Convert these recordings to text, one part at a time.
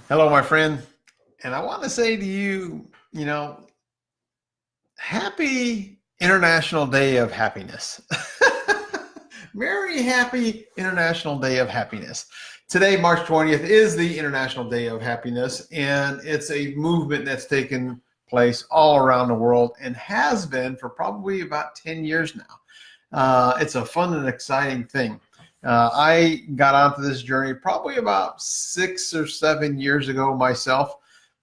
Hello, my friend. And I want to say to you, happy International Day of Happiness. Merry, happy International Day of Happiness. Today, March 20th, is the International Day of Happiness, and it's a movement that's taken place all around the world and has been for probably about 10 years now. It's a fun and exciting thing. I got onto this journey probably about 6 or 7 years ago myself.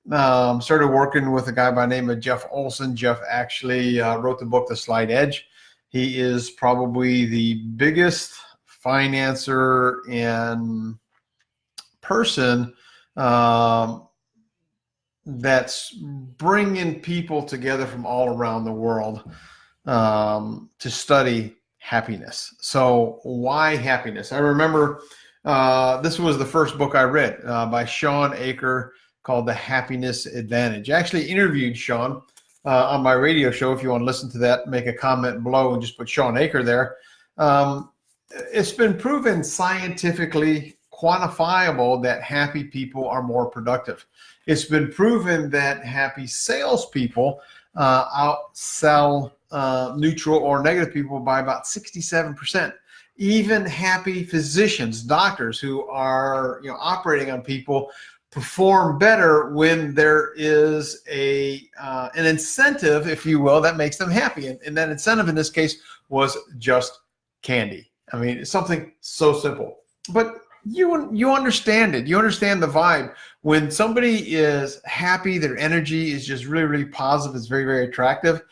Started working with a guy by the name of Jeff Olson. Jeff actually wrote the book, The Slight Edge. He is probably the biggest financer and person that's bringing people together from all around the world to study happiness. So why happiness? I remember this was the first book I read by Shawn Achor called The Happiness Advantage. I actually interviewed Shawn on my radio show. If you want to listen to that, make a comment below and just put Shawn Achor there. It's been proven scientifically quantifiable that happy people are more productive. It's been proven that happy salespeople outsell neutral or negative people by about 67%. Even happy physicians, doctors who are operating on people perform better when there is an incentive, if you will, that makes them happy. And that incentive in this case was just candy. I mean, it's something so simple. But you understand it. You understand the vibe. When somebody is happy, their energy is just really, really positive. It's very, very attractive.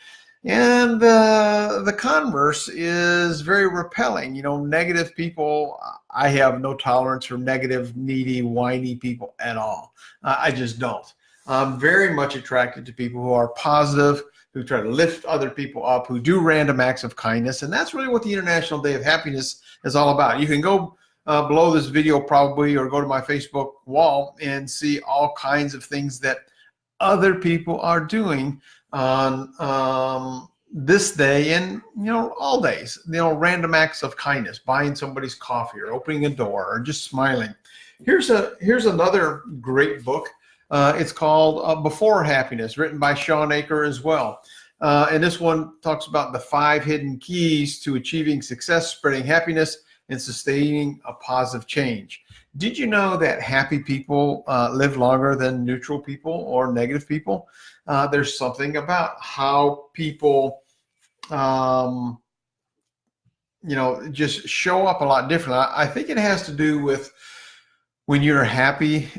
And the converse is very repelling. Negative people, I have no tolerance for negative, needy, whiny people at all. I just don't. I'm very much attracted to people who are positive, who try to lift other people up, who do random acts of kindness. And that's really what the International Day of Happiness is all about. You can go below this video probably, or go to my Facebook wall and see all kinds of things that other people are doing on this day, and all days, random acts of kindness, buying somebody's coffee or opening a door or just smiling. Here's another great book. It's called Before Happiness, written by Shawn Achor as well. And this one talks about the 5 hidden keys to achieving success, spreading happiness, and sustaining a positive change. Did you know that happy people live longer than neutral people or negative people? There's something about how people, just show up a lot different. I think it has to do with when you're happy,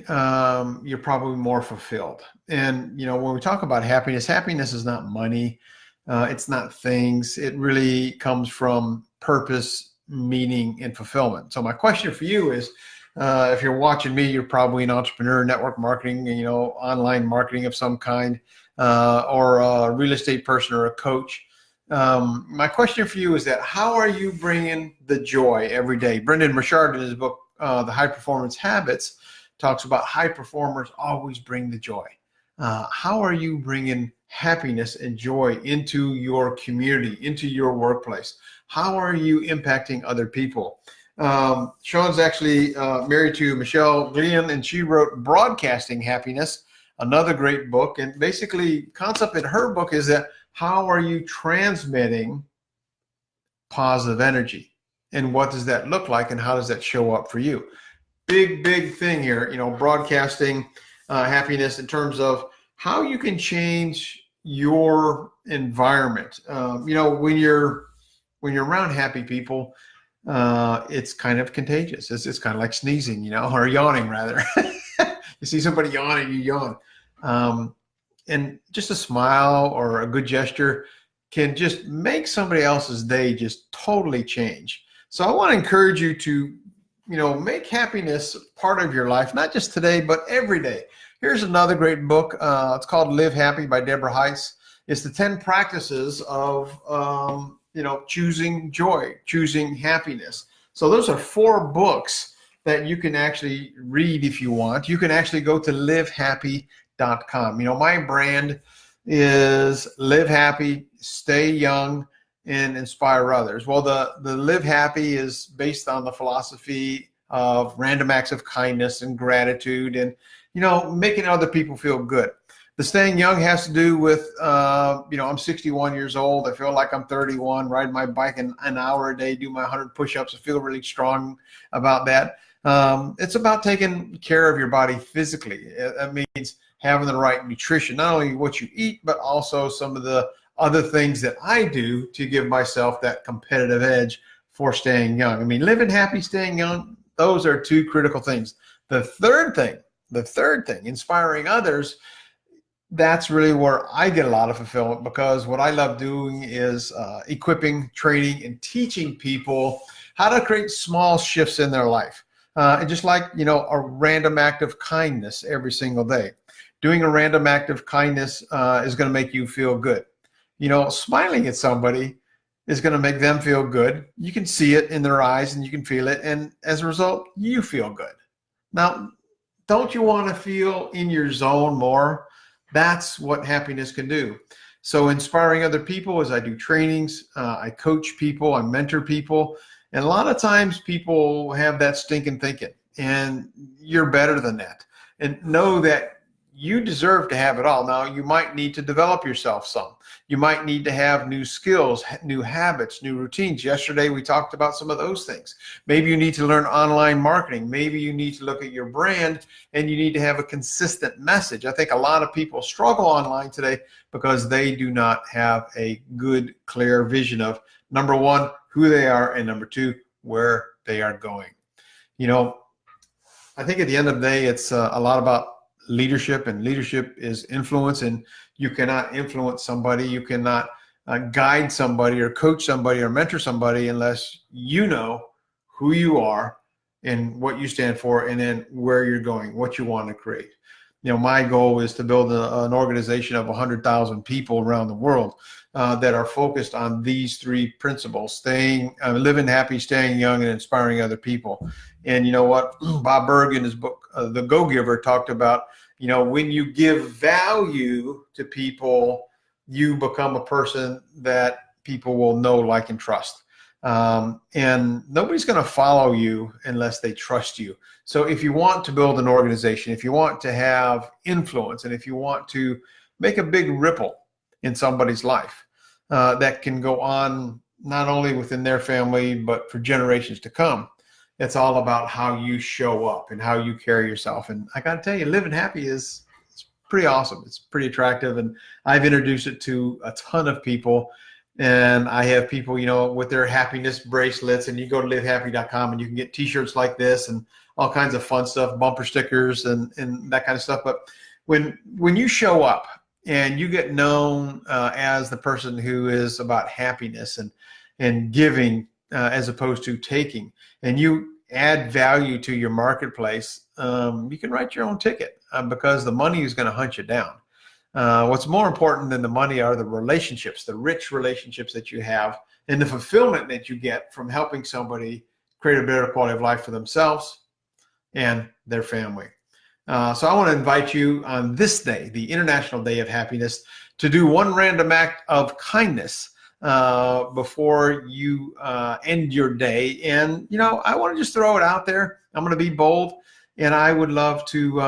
you're probably more fulfilled. And, when we talk about happiness, happiness is not money. It's not things. It really comes from purpose, meaning, and fulfillment. So my question for you is, if you're watching me, you're probably an entrepreneur, network marketing, online marketing of some kind, or a real estate person or a coach. My question for you is that how are you bringing the joy every day? Brendon Burchard in his book, The High Performance Habits, talks about high performers always bring the joy. How are you bringing happiness and joy into your community, into your workplace? How are you impacting other people? Shawn's actually married to Michelle Gleon, and she wrote Broadcasting Happiness, another great book. And basically, concept in her book is that how are you transmitting positive energy? And what does that look like, and how does that show up for you? Big thing here, broadcasting happiness in terms of how you can change your environment. When you're around happy people, it's kind of contagious. It's kind of like sneezing, or yawning rather. You see somebody yawning, you yawn. And just a smile or a good gesture can just make somebody else's day just totally change. So I want to encourage you to, make happiness part of your life, not just today, but every day. Here's another great book. It's called Live Happy by Deborah Heiss. It's the 10 practices of, choosing joy, choosing happiness. So those are 4 books that you can actually read if you want. You can actually go to livehappy.com. My brand is Live Happy, Stay Young, and Inspire Others. Well, the Live Happy is based on the philosophy of random acts of kindness and gratitude, and making other people feel good. The staying young has to do with, I'm 61 years old. I feel like I'm 31, riding my bike an hour a day, do my 100 push-ups. I feel really strong about that. It's about taking care of your body physically. That means having the right nutrition, not only what you eat, but also some of the other things that I do to give myself that competitive edge for staying young. I mean, living happy, staying young, those are two critical things. The third thing, inspiring others, that's really where I get a lot of fulfillment, because what I love doing is equipping, training, and teaching people how to create small shifts in their life. And just like, a random act of kindness every single day. Doing a random act of kindness is going to make you feel good. Smiling at somebody is going to make them feel good. You can see it in their eyes and you can feel it. And as a result, you feel good. Now, don't you want to feel in your zone more? That's what happiness can do. So inspiring other people, as I do trainings, I coach people, I mentor people. And a lot of times people have that stinking thinking, and you're better than that. And know that you deserve to have it all. Now, you might need to develop yourself some. You might need to have new skills, new habits, new routines. Yesterday, we talked about some of those things. Maybe you need to learn online marketing. Maybe you need to look at your brand and you need to have a consistent message. I think a lot of people struggle online today because they do not have a good, clear vision of, number one, who they are, and number two, where they are going. I think at the end of the day, it's a lot about leadership, and leadership is influence, and you cannot influence somebody, you cannot guide somebody or coach somebody or mentor somebody unless you know who you are and what you stand for, and then where you're going, what you want to create. My goal is to build an organization of 100,000 people around the world that are focused on these three principles: living happy, staying young, and inspiring other people. And you know what? Bob Burg, in his book, The Go-Giver, talked about, when you give value to people, you become a person that people will know, like, and trust. And nobody's going to follow you unless they trust you. So if you want to build an organization, if you want to have influence, and if you want to make a big ripple in somebody's life that can go on not only within their family, but for generations to come, it's all about how you show up and how you carry yourself. And I got to tell you, living happy it's pretty awesome. It's pretty attractive. And I've introduced it to a ton of people. And I have people, with their happiness bracelets, and you go to livehappy.com and you can get t-shirts like this and all kinds of fun stuff, bumper stickers and that kind of stuff. But when you show up and you get known as the person who is about happiness and giving as opposed to taking, and you add value to your marketplace, you can write your own ticket because the money is going to hunt you down. What's more important than the money are the relationships, the rich relationships that you have, and the fulfillment that you get from helping somebody create a better quality of life for themselves and their family. So I want to invite you on this day, the International Day of Happiness, to do one random act of kindness before you end your day. And, I want to just throw it out there. I'm going to be bold, and I would love to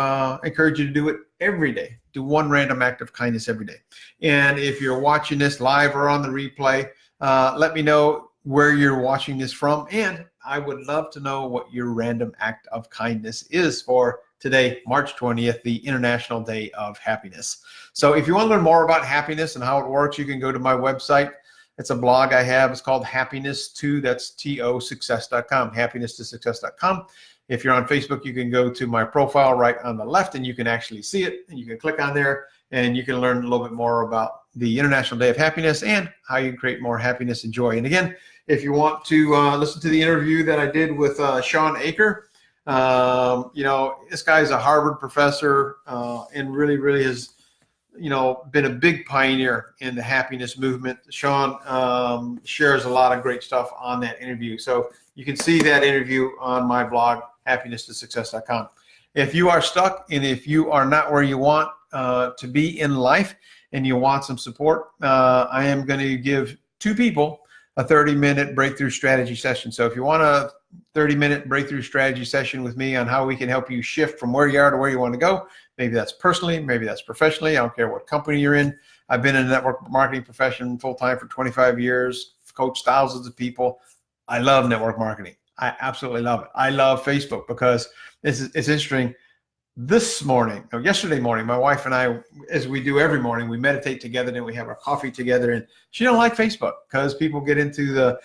encourage you to do it every day. Do one random act of kindness every day. And if you're watching this live or on the replay, let me know where you're watching this from. And I would love to know what your random act of kindness is for today, March 20th, the International Day of Happiness. So if you want to learn more about happiness and how it works, you can go to my website. It's a blog I have. It's called Happiness2, that's T-O, success.com, happiness2success.com. If you're on Facebook, you can go to my profile right on the left, and you can actually see it, and you can click on there, and you can learn a little bit more about the International Day of Happiness and how you can create more happiness and joy. And again, if you want to listen to the interview that I did with Shawn Achor, this guy's a Harvard professor and really has, been a big pioneer in the happiness movement. Shawn shares a lot of great stuff on that interview. So you can see that interview on my blog, happiness2success.com. If you are stuck and if you are not where you want to be in life and you want some support, I am going to give two people a 30-minute breakthrough strategy session. So if you want a 30-minute breakthrough strategy session with me on how we can help you shift from where you are to where you want to go, maybe that's personally, maybe that's professionally. I don't care what company you're in. I've been in the network marketing profession full-time for 25 years, coached thousands of people. I love network marketing. I absolutely love it. I love Facebook because it's interesting. Yesterday morning, my wife and I, as we do every morning, we meditate together and we have our coffee together. And she don't like Facebook because people get into the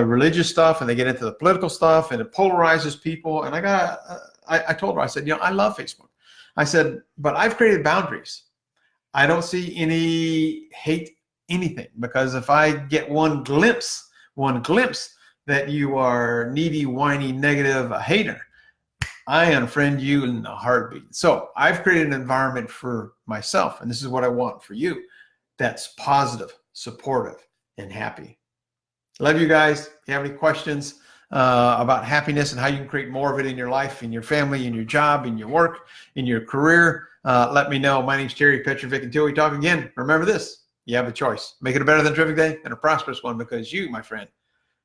religious stuff and they get into the political stuff and it polarizes people. And I told her, I said, I love Facebook. I said, but I've created boundaries. I don't see any hate anything, because if I get one glimpse that you are needy, whiny, negative, a hater, I unfriend you in a heartbeat. So I've created an environment for myself, and this is what I want for you, that's positive, supportive, and happy. Love you guys. If you have any questions about happiness and how you can create more of it in your life, in your family, in your job, in your work, in your career, let me know. My name's Terry Petrovic. Until we talk again, remember this: you have a choice. Make it a better than terrific day and a prosperous one, because you, my friend,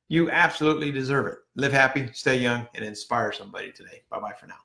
you absolutely deserve it. Live happy, stay young, and inspire somebody today. Bye-bye for now.